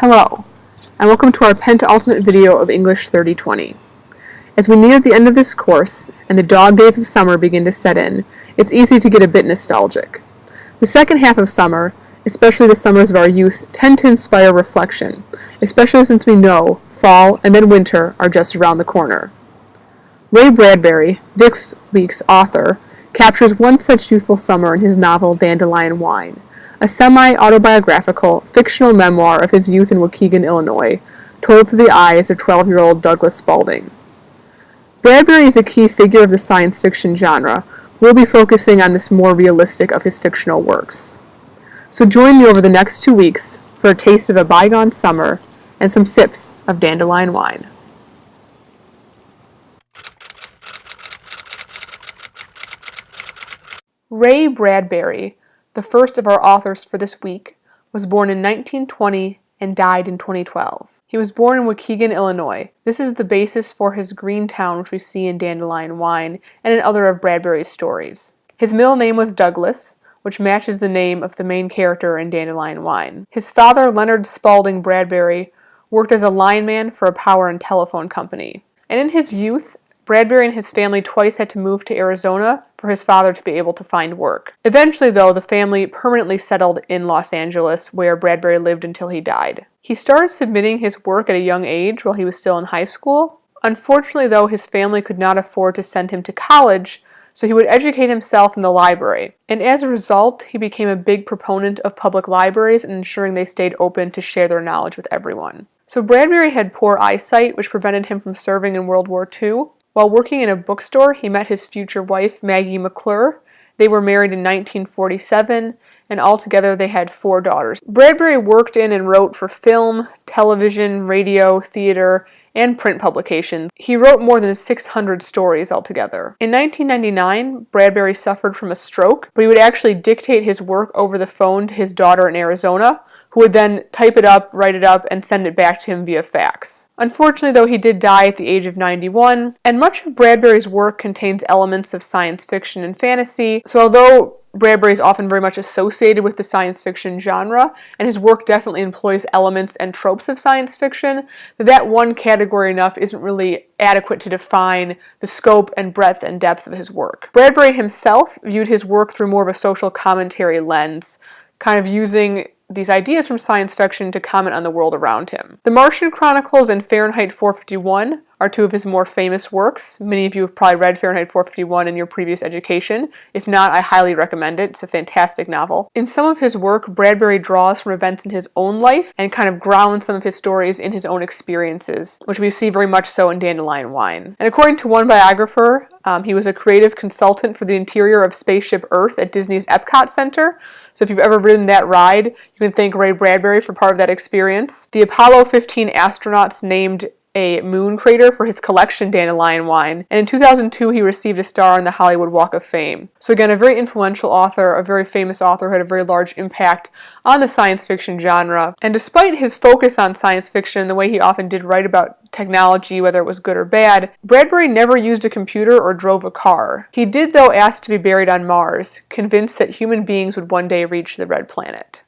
Hello, and welcome to our penultimate video of English 3020. As we near the end of this course, and the dog days of summer begin to set in, it's easy to get a bit nostalgic. The second half of summer, especially the summers of our youth, tend to inspire reflection, especially since we know fall and then winter are just around the corner. Ray Bradbury, this week's author, captures one such youthful summer in his novel Dandelion Wine, a semi-autobiographical, fictional memoir of his youth in Waukegan, Illinois, told through the eyes of 12-year-old Douglas Spaulding. Bradbury is a key figure of the science fiction genre. We'll be focusing on this more realistic of his fictional works. So join me over the next 2 weeks for a taste of a bygone summer and some sips of dandelion wine. Ray Bradbury, the first of our authors for this week, was born in 1920 and died in 2012. He was born in Waukegan, Illinois. This is the basis for his green town, which we see in Dandelion Wine and in other of Bradbury's stories. His middle name was Douglas, which matches the name of the main character in Dandelion Wine. His father, Leonard Spaulding Bradbury, worked as a lineman for a power and telephone company. And in his youth, Bradbury and his family twice had to move to Arizona for his father to be able to find work. Eventually, though, the family permanently settled in Los Angeles, where Bradbury lived until he died. He started submitting his work at a young age while he was still in high school. Unfortunately, though, his family could not afford to send him to college, so he would educate himself in the library. And as a result, he became a big proponent of public libraries and ensuring they stayed open to share their knowledge with everyone. So Bradbury had poor eyesight, which prevented him from serving in World War II. While working in a bookstore, he met his future wife, Maggie McClure. They were married in 1947, and altogether they had 4 daughters. Bradbury worked in and wrote for film, television, radio, theater, and print publications. He wrote more than 600 stories altogether. In 1999, Bradbury suffered from a stroke, but he would actually dictate his work over the phone to his daughter in Arizona, who would then type it up, write it up, and send it back to him via fax. Unfortunately, though, he did die at the age of 91, and much of Bradbury's work contains elements of science fiction and fantasy, so although Bradbury is often very much associated with the science fiction genre, and his work definitely employs elements and tropes of science fiction, that one category enough isn't really adequate to define the scope and breadth and depth of his work. Bradbury himself viewed his work through more of a social commentary lens, kind of using these ideas from science fiction to comment on the world around him. The Martian Chronicles and Fahrenheit 451 are 2 of his more famous works. Many of you have probably read Fahrenheit 451 in your previous education. If not, I highly recommend it. It's a fantastic novel. In some of his work, Bradbury draws from events in his own life and kind of grounds some of his stories in his own experiences, which we see very much so in Dandelion Wine. And according to one biographer, he was a creative consultant for the interior of Spaceship Earth at Disney's Epcot Center. So if you've ever ridden that ride, you can thank Ray Bradbury for part of that experience. The Apollo 15 astronauts named a moon crater for his collection Dandelion Wine, and in 2002 he received a star on the Hollywood Walk of Fame. So again, a very influential author, a very famous author who had a very large impact on the science fiction genre. And despite his focus on science fiction, the way he often did write about technology, whether it was good or bad, Bradbury never used a computer or drove a car. He did, though, ask to be buried on Mars, convinced that human beings would one day reach the Red Planet.